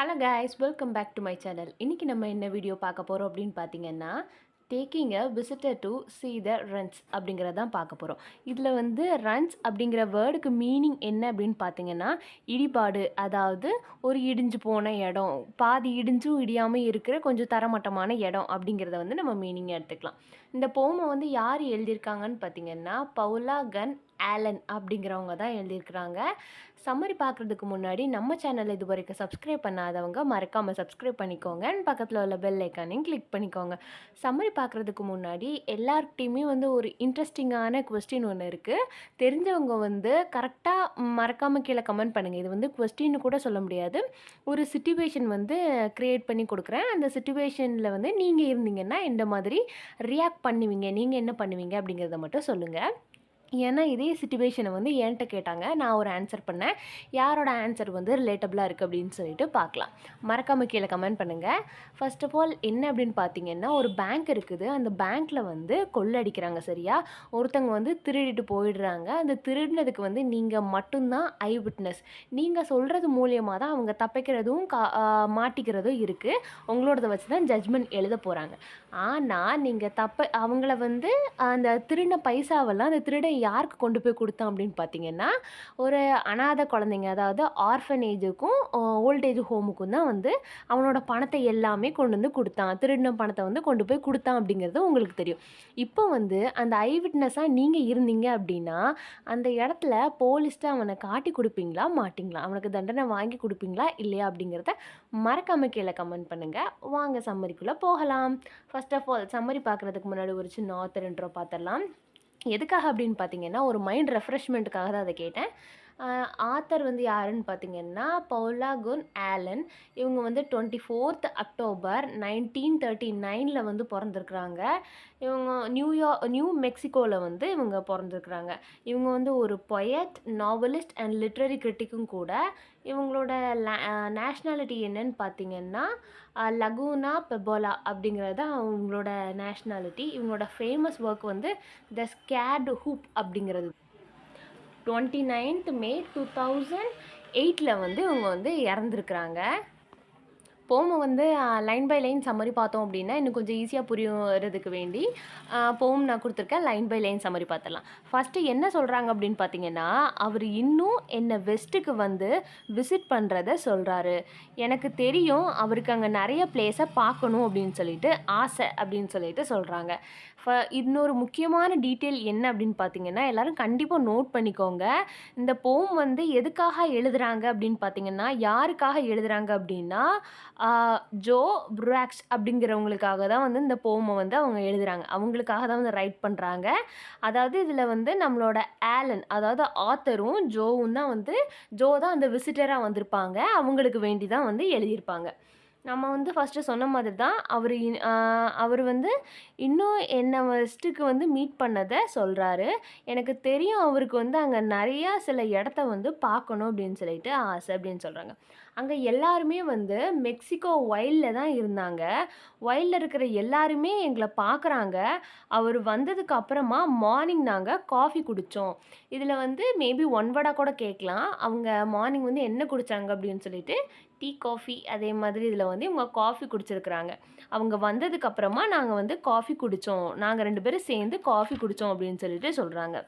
Hello guys, welcome back to my channel. இன்றைக்கி நம்ம என்ன வீடியோ பார்க்க போகிறோம் அப்படின்னு பார்த்தீங்கன்னா, taking a visitor to see the runs அப்படிங்கிறத தான் பார்க்க போகிறோம். இதில் வந்து ரன்ஸ் அப்படிங்கிற வேர்டுக்கு மீனிங் என்ன அப்படின்னு பார்த்தீங்கன்னா, இடிபாடு, அதாவது ஒரு இடிஞ்சு போன இடம், பாதி இடிஞ்சும் இடியாமல் இருக்கிற கொஞ்சம் தரமட்டமான இடம் அப்படிங்கிறத வந்து நம்ம மீனிங் எடுத்துக்கலாம். இந்த போமை வந்து யார் எழுதியிருக்காங்கன்னு பார்த்தீங்கன்னா, பவுலா கன் ஆலன் அப்படிங்கிறவங்க தான் எழுதியிருக்கிறாங்க. சம்மரி பார்க்குறதுக்கு முன்னாடி நம்ம சேனல் இது வரைக்கும் சப்ஸ்கிரைப் பண்ணாதவங்க மறக்காமல் சப்ஸ்கிரைப் பண்ணிக்கோங்க. பக்கத்தில் உள்ள பெல் ஐக்கானையும் கிளிக் பண்ணிக்கோங்க. சம்மரி பார்க்குறதுக்கு முன்னாடி எல்லார்கிட்டையுமே வந்து ஒரு இன்ட்ரெஸ்டிங்கான கொஸ்டின் ஒன்று இருக்குது. தெரிஞ்சவங்க வந்து கரெக்டாக மறக்காமல் கீழே கமெண்ட் பண்ணுங்கள். இது வந்து கொஸ்டின்னு கூட சொல்ல முடியாது, ஒரு சிச்சுவேஷன் வந்து க்ரியேட் பண்ணி கொடுக்குறேன். அந்த சிச்சுவேஷனில் வந்து நீங்கள் இருந்தீங்கன்னா இந்த மாதிரி ரியாக்ட் பண்ணுவீங்க, நீங்கள் என்ன பண்ணுவீங்க அப்படிங்கிறத மட்டும் சொல்லுங்கள். ஏன்னா இதே சிச்சுவேஷனை வந்து என்கிட்ட கேட்டாங்க, நான் ஒரு ஆன்சர் பண்ணேன். யாரோட ஆன்சர் வந்து ரிலேட்டபிளாக இருக்குது அப்படின்னு சொல்லிட்டு பார்க்கலாம். மறக்காமல் கீழே கமெண்ட் பண்ணுங்கள். ஃபர்ஸ்ட் ஆஃப் ஆல் என்ன அப்படின்னு பார்த்தீங்கன்னா, ஒரு பேங்க் இருக்குது. அந்த பேங்க்கில் வந்து கொள்ளடிக்கிறாங்க. சரியா, ஒருத்தவங்க வந்து திருடிட்டு போயிடுறாங்க. அந்த திருடினதுக்கு வந்து நீங்கள் மட்டும்தான் ஐ விட்னஸ். நீங்கள் சொல்கிறது மூலியமாக தான் அவங்க தப்பிக்கிறதும் மாட்டிக்கிறதும் இருக்குது. உங்களோடதை வச்சு தான் ஜட்ஜ்மெண்ட் எழுத போகிறாங்க. ஆனால் நீங்கள் அவங்கள வந்து அந்த திருடின பைசாவெல்லாம் அந்த திருடன் யாருக்கு கொண்டு போய் கொடுத்தான் அப்படின்னு பார்த்தீங்கன்னா, ஒரு அனாதை குழந்தைங்க, அதாவது ஆர்ஃபனேஜுக்கும் ஓல்டேஜ் ஹோமுக்கும் தான் வந்து அவனோட பணத்தை எல்லாமே கொண்டு வந்து கொடுத்தான். திருடின பணத்தை வந்து கொண்டு போய் கொடுத்தான் அப்படிங்கிறது உங்களுக்கு தெரியும். இப்போ வந்து அந்த ஐ விட்னஸாக நீங்கள் இருந்தீங்க அப்படின்னா, அந்த இடத்துல போலீஸ்ட்டு அவனை காட்டி கொடுப்பீங்களா மாட்டிங்களா? அவனுக்கு தண்டனை வாங்கி கொடுப்பீங்களா இல்லையா அப்படிங்கிறத மறக்காமல் கீழே கமெண்ட் பண்ணுங்கள். வாங்க சம்மரிக்குள்ளே போகலாம். ஃபர்ஸ்ட் ஆஃப் ஆல் சம்மரி பார்க்குறதுக்கு முன்னாடி ஒரு சின்ன ஆத்தர் இன்ட்ரோ பார்த்துடலாம். எதுக்காக அப்படின்னு பார்த்தீங்கன்னா, ஒரு மைண்ட் ரெஃப்ரெஷ்மெண்ட்டுக்காக தான் அதை கேட்டேன். ஆத்தர் வந்து யாருன்னு பார்த்தீங்கன்னா, பவுலா குன் ஆலன். இவங்க வந்து 24th அக்டோபர் 1939 வந்து பிறந்திருக்கிறாங்க. இவங்க நியூ மெக்சிகோவில் வந்து இவங்க பிறந்திருக்கிறாங்க. இவங்க வந்து ஒரு பொயட், நாவலிஸ்ட் அண்ட் லிட்ரரி கிரிட்டிக்கும் கூட. இவங்களோட நேஷ்னாலிட்டி என்னன்னு பார்த்தீங்கன்னா, லகூனா பெபோலா அப்படிங்கிறது தான் அவங்களோட நேஷ்னாலிட்டி. இவங்களோட ஃபேமஸ் ஒர்க் வந்து த ஸ்கேர்டு ஹூப் அப்படிங்கிறது. 29th May 2008 வந்து இவங்க வந்து இறந்துருக்குறாங்க. போமை வந்து லைன் பை லைன் சம்மரி பார்த்தோம் அப்படின்னா இன்னும் கொஞ்சம் ஈஸியாக புரியுறதுக்கு வேண்டி போம் நான் கொடுத்துருக்கேன். லைன் பை லைன் சம்மரி பார்த்துடலாம். ஃபஸ்ட்டு என்ன சொல்கிறாங்க அப்படின்னு பார்த்தீங்கன்னா, அவர் இன்னும் என்னை வெஸ்ட்டுக்கு வந்து விசிட் பண்ணுறத சொல்கிறாரு. எனக்கு தெரியும் அவருக்கு அங்கே நிறைய பிளேஸை பார்க்கணும் அப்படின்னு சொல்லிட்டு ஆசை அப்படின்னு சொல்லிட்டு சொல்கிறாங்க. இன்னொரு முக்கியமான டீட்டெயில் என்ன அப்படின்னு பார்த்தீங்கன்னா, எல்லோரும் கண்டிப்பாக நோட் பண்ணிக்கோங்க. இந்த போம் வந்து எதுக்காக எழுதுகிறாங்க அப்படின்னு பார்த்தீங்கன்னா, யாருக்காக எழுதுகிறாங்க அப்படின்னா, ஜோ ப்ராக்ஸ் அப்படிங்கிறவங்களுக்காக தான் வந்து இந்த போமை வந்து அவங்க எழுதுகிறாங்க. அவங்களுக்காக தான் வந்து ரைட் பண்ணுறாங்க. அதாவது இதில் வந்து நம்மளோட ஆலன், அதாவது ஆத்தரும் ஜோவும் தான் வந்து, ஜோ தான் அந்த விசிட்டராக வந்திருப்பாங்க. அவங்களுக்கு வேண்டி தான் வந்து எழுதியிருப்பாங்க. நம்ம வந்து ஃபஸ்ட்டு சொன்ன மாதிரி தான் அவர் வந்து இன்னும் என்னை ஃபஸ்ட்டுக்கு வந்து மீட் பண்ணதை சொல்கிறாரு. எனக்கு தெரியும் அவருக்கு வந்து அங்கே நிறையா சில இடத்த வந்து பார்க்கணும் அப்படின்னு சொல்லிட்டு ஆசை அப்படின்னு சொல்கிறாங்க. அங்கே எல்லாருமே வந்து மெக்சிகோ வைல்டில் தான் இருந்தாங்க. வைல்டில் இருக்கிற எல்லாருமே எங்களை பார்க்குறாங்க. அவர் வந்ததுக்கு அப்புறமா மார்னிங் நாங்கள் காஃபி குடித்தோம். இதில் வந்து மேபி ஒன் வேர்டாக கூட கேட்கலாம். அவங்க மார்னிங் வந்து என்ன குடித்தாங்க அப்படின்னு சொல்லிட்டு டீ, காஃபி, அதே மாதிரி இதில் வந்து இவங்க காஃபி குடிச்சிருக்கிறாங்க. அவங்க வந்ததுக்கப்புறமா நாங்கள் வந்து காஃபி குடித்தோம், நாங்கள் 2 பேரும் சேர்ந்து காஃபி குடித்தோம் அப்படின்னு சொல்லிட்டு சொல்கிறாங்க.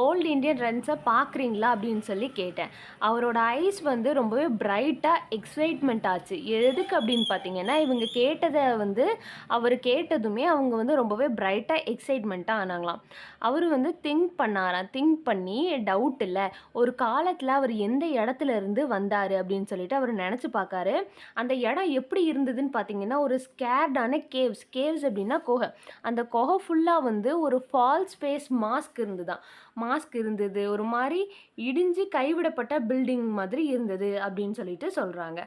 ஓல்டு இண்டியன் ரன்ஸை பார்க்குறீங்களா அப்படின்னு சொல்லி கேட்டேன். அவரோட ஐஸ் வந்து ரொம்பவே பிரைட்டாக எக்ஸைட்மெண்ட் ஆச்சு. எதுக்கு அப்படின்னு பார்த்தீங்கன்னா, இவங்க கேட்டதை வந்து அவர் கேட்டதுமே அவங்க வந்து ரொம்பவே பிரைட்டாக எக்ஸைட்மெண்ட்டாக ஆனாங்களாம். அவர் வந்து திங்க் பண்ணாராம். திங்க் பண்ணி டவுட் இல்லை, ஒரு காலத்தில் அவர் எந்த இடத்துல இருந்து வந்தார் அப்படின்னு சொல்லிட்டு அவர் நினச்சி பார்க்காரு. அந்த இடம் எப்படி இருந்ததுன்னு பார்த்தீங்கன்னா, ஒரு ஸ்கேர்டான கேவ்ஸ் அப்படின்னா குகை. அந்த குகை ஃபுல்லாக வந்து ஒரு ஃபால்ஸ் ஃபேஸ் மாஸ்க் இருந்தது. ஒரு மாதிரி இடிஞ்சு கைவிடப்பட்ட பில்டிங் மாதிரி இருந்தது அப்படின்னு சொல்லிட்டு சொல்கிறாங்க.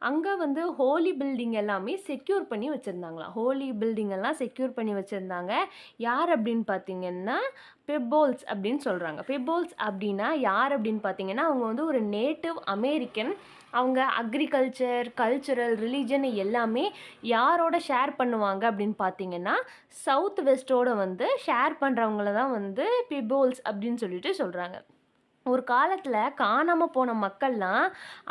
அங்கே வந்து ஹோலி பில்டிங் எல்லாமே செக்யூர் பண்ணி வச்சுருந்தாங்களாம். ஹோலி பில்டிங் எல்லாம் செக்யூர் பண்ணி வச்சுருந்தாங்க. யார் அப்படின்னு பார்த்தீங்கன்னா, பெப்போல்ஸ் அப்படின்னு சொல்கிறாங்க. பெப்போல்ஸ் அப்படின்னா யார் அப்படின்னு பார்த்தீங்கன்னா, அவங்க வந்து ஒரு நேட்டிவ் அமெரிக்கன். அவங்க அக்ரிகல்ச்சர், கல்ச்சுரல், ரிலீஜன் எல்லாமே யாரோட ஷேர் பண்ணுவாங்க அப்படின்னு பார்த்தீங்கன்னா, சவுத் வெஸ்ட்டோட வந்து ஷேர் பண்ணுறவங்கள தான் வந்து பெப்போல்ஸ் அப்படின்னு சொல்லிட்டு சொல்கிறாங்க. ஒரு காலத்துல காணாம போன மக்கள்லாம்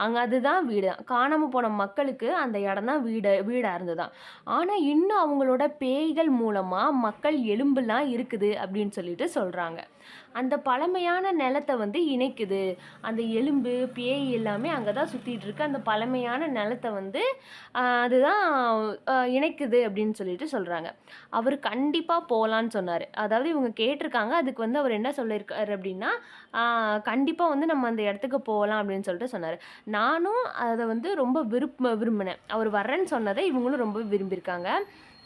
அங்க அதுதான் வீடு. காணாம போன மக்களுக்கு அந்த இடம் தான் வீடா இருந்ததாம். ஆனா, இன்னும் அவங்களோட பேய்கள் மூலமா மக்கள் எலும்புலாம் இருக்குது அப்படின்னு சொல்லிட்டு சொல்றாங்க. அந்த பழமையான நிலத்த வந்து இணைக்குது. அந்த எலும்பு, பேய் எல்லாமே அங்க தான் சுத்திட்டு இருக்கு. அந்த பழமையான நிலத்த வந்து அதுதான் இணைக்குது அப்படின்னு சொல்லிட்டு சொல்றாங்க. அவரு கண்டிப்பா போலான்னு சொன்னாரு. அதாவது இவங்க கேட்டிருக்காங்க. அதுக்கு வந்து அவர் என்ன சொல்லியிருக்காரு அப்படின்னா, ஆ கண்டிப்பா வந்து நம்ம அந்த இடத்துக்கு போலாம் அப்படின்னு சொல்லிட்டு சொன்னாரு. நானும் அத வந்து ரொம்ப விரும்பினேன். அவர் வர்றேன்னு சொன்னத இவங்களும் ரொம்ப விரும்பியிருக்காங்க.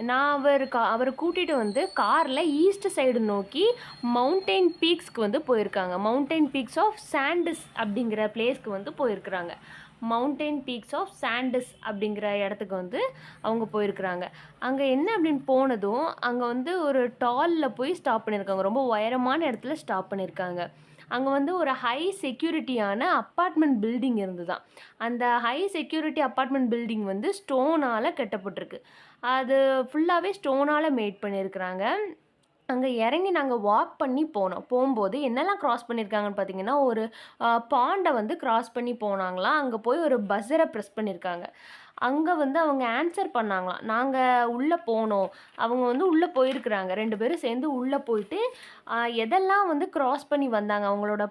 நான் அவர கூட்டிட்டு வந்து கார்ல ஈஸ்ட் சைடு நோக்கி மவுண்டைன் பீக்ஸ்க்கு வந்து போயிருக்காங்க. மவுண்டைன் பீக்ஸ் ஆஃப் சாண்டிஸ் அப்படிங்கிற பிளேஸ்க்கு வந்து போயிருக்கிறாங்க. மவுண்டைன் பீக்ஸ் ஆஃப் சாண்டிஸ் அப்படிங்கிற இடத்துக்கு வந்து அவங்க போயிருக்கிறாங்க. அங்க என்ன அப்படின்னு போனதும், அங்க வந்து ஒரு டால்ல போய் ஸ்டாப் பண்ணியிருக்காங்க. ரொம்ப உயரமான இடத்துல ஸ்டாப் பண்ணியிருக்காங்க. அங்க வந்து ஒரு ஹை செக்யூரிட்டியான அப்பார்ட்மெண்ட் பில்டிங் இருந்துதாம். அந்த ஹை செக்யூரிட்டி அப்பார்ட்மெண்ட் பில்டிங் வந்து ஸ்டோனால கட்டப்பட்டிருக்கு. அது ஃபுல்லாவே ஸ்டோனால மேட் பண்ணியிருக்கிறாங்க. அங்க இறங்கி நாங்க வாக் பண்ணி போனோம். போம்போது என்னலாம் கிராஸ் பண்ணியிருக்காங்கன்னு பார்த்தீங்கன்னா, ஒரு பாண்ட வந்து கிராஸ் பண்ணி போனாங்களாம். அங்க போய் ஒரு பஸ்ஸர பிரஸ் பண்ணியிருக்காங்க. அங்க வந்து அவங்க ஆன்சர் பண்ணாங்களாம். நாங்க உள்ள போனோம். அவங்க வந்து உள்ள போயிருக்கிறாங்க. 2 பேரும் சேர்ந்து உள்ள போயிட்டு, எதெல்லாம் வந்து கிராஸ் பண்ணி வந்தாங்க, அவங்களோட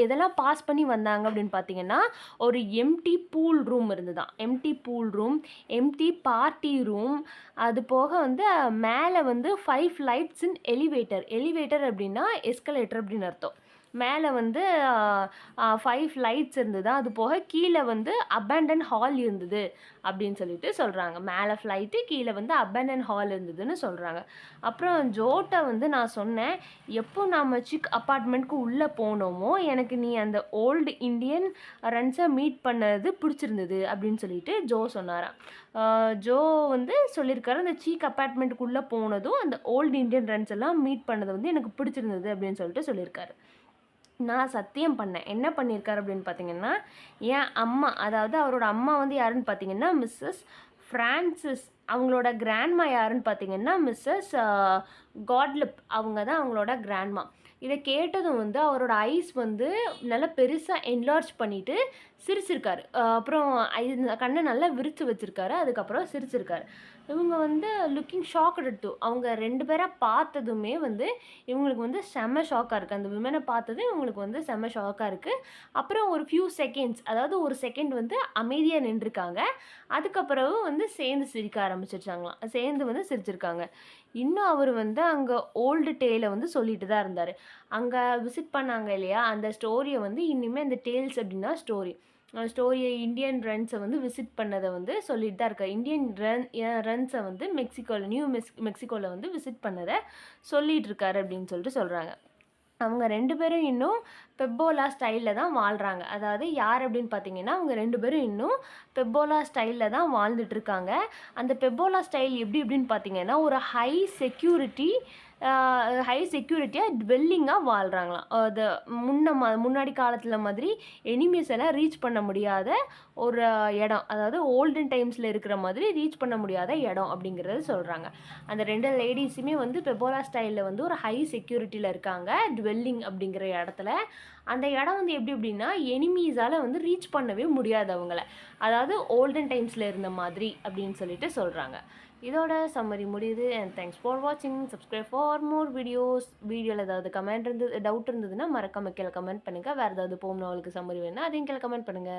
எதெல்லாம் பாஸ் பண்ணி வந்தாங்க அப்படின்னு பார்த்தீங்கன்னா, ஒரு எம்ப்டி பூல் ரூம் இருந்ததாம். Empty pool room, empty party room, அது போக வந்து மேல வந்து 5 லைட்ஸ் இன் எலிவேட்டர். எலிவேட்டர் அப்படின்னா எஸ்கலேட்டர் அப்படின்னு அர்த்தம். மேல வந்து 5 லைட்ஸ் இருந்ததா. அது போக கீழ வந்து அபேண்டன் ஹால் இருந்தது அப்படின்னு சொல்லிட்டு சொல்றாங்க. மேல ஃப்ளைட்டு, கீழ வந்து அபேண்டன் ஹால் இருந்ததுன்னு சொல்றாங்க. அப்புறம் ஜோட்ட வந்து நான் சொன்னேன், எப்போ நாம சிக் அபார்ட்மெண்ட்க்கு உள்ள போனோமோ, எனக்கு நீ அந்த ஓல்டு இண்டியன் ரன்ஸ மீட் பண்ணது பிடிச்சிருந்தது அப்படின்னு சொல்லிட்டு ஜோ சொன்னாராம். ஜோ வந்து சொல்லியிருக்காரு, அந்த சீக் அபார்ட்மெண்ட்டுக்குள்ள போனதும், அந்த ஓல்டு இண்டியன் ரன்ஸ் எல்லாம் மீட் பண்ணது வந்து எனக்கு பிடிச்சிருந்தது அப்படின்னு சொல்லிட்டு சொல்லியிருக்காரு. நான் சத்தியம் பண்ணேன். என்ன பண்ணியிருக்காரு அப்படின்னு பார்த்தீங்கன்னா, என் அம்மா, அதாவது அவரோட அம்மா வந்து யாருன்னு பார்த்தீங்கன்னா, மிஸ்ஸஸ் ஃப்ரான்சிஸ். அவங்களோட கிராண்ட்மா யாருன்னு பார்த்தீங்கன்னா, மிஸ்ஸஸ் காட்லிப். அவங்க தான் அவங்களோட கிராண்ட்மா. இத கேட்டதும் வந்து அவரோட ஐஸ் வந்து நல்லா பெருசா என்லார்ஜ் பண்ணிட்டு சிரிச்சிருக்காரு. அப்புறம் கண்ண நல்லா விரிச்சு வச்சிருக்காரு. அதுக்கப்புறம் சிரிச்சிருக்காரு. இவங்க வந்து லுக்கிங் ஷாக்டு டூ. அவங்க 2 பேர பார்த்ததுமே வந்து இவங்களுக்கு வந்து செம்ம ஷாக்கா இருக்கு. அந்த விமன பார்த்தது இவங்களுக்கு வந்து செம்ம ஷாக்கா இருக்கு. அப்புறம் ஒரு ஃபியூ செகண்ட்ஸ், அதாவது ஒரு செகண்ட் வந்து அமைதியா நின்றுருக்காங்க. அதுக்கப்புறம் வந்து சேர்ந்து சிரிக்க ஆரம்பிச்சிருச்சாங்களாம். சேர்ந்து வந்து சிரிச்சிருக்காங்க. இன்னும் அவரு வந்து அங்க ஓல்டு டேல வந்து சொல்லிட்டு தான் இருந்தாரு. அங்க விசிட் பண்ணாங்க இல்லையா? அந்த ஸ்டோரிய வந்து இனிமே அந்த டேல்ஸ் அப்டின்னா ஸ்டோரி. ஸ்டோரிய இந்தியன் ரன்ஸ வந்து விசிட் பண்ணத வந்து சொல்லிட்டு தான் இருக்காரு. இந்தியன் ரன்ஸ வந்து மெக்சிகோல வந்து விசிட் பண்ணத சொல்லிட்டு இருக்காரு அப்படின்னு சொல்லிட்டு சொல்றாங்க. அவங்க 2 பேரும் இன்னும் பெப்போலா ஸ்டைல்ல தான் வாழ்றாங்க. அதாவது யார் அப்படின்னு பார்த்தீங்கன்னா, அவங்க 2 பேரும் இன்னும் பெப்போலா ஸ்டைல்ல தான் வாழ்ந்துட்டு இருக்காங்க. அந்த பெப்போலா ஸ்டைல் எப்படி எப்படின்னு பார்த்தீங்கன்னா, ஒரு ஹை செக்யூரிட்டியா டுவெல்லிங்கா வாழ்றாங்களாம். அது முன்னாடி காலத்துல மாதிரி எனிமீஸ் எல்லாம் ரீச் பண்ண முடியாத ஒரு இடம். அதாவது ஓல்டன் டைம்ஸ்ல இருக்கிற மாதிரி ரீச் பண்ண முடியாத இடம் அப்படிங்கிறத சொல்றாங்க. அந்த 2 லேடீஸுமே வந்து பெப்போலா ஸ்டைல்ல வந்து ஒரு ஹை செக்யூரிட்டில இருக்காங்க. டுவெல்லிங் அப்படிங்கிற இடத்துல. அந்த இடம் வந்து எப்படி எப்படின்னா, எனிமீஸால வந்து ரீச் பண்ணவே முடியாது அவங்கள. அதாவது ஓல்டன் டைம்ஸ்ல இருந்த மாதிரி அப்படின்னு சொல்லிட்டு சொல்றாங்க. இதோட சம்மரி முடியுது. அண்ட் தேங்க்ஸ் ஃபார் வாட்சிங். Subscribe for more videos. வீடியோல ஏதாவது டவுட் இருந்ததுன்னா மறக்காம கீழ கமெண்ட் பண்ணுங்க. வேற ஏதாவது போம்னா உங்களுக்கு சம்மரி வேணும்னா அதையும் கீழ கமெண்ட் பண்ணுங்க.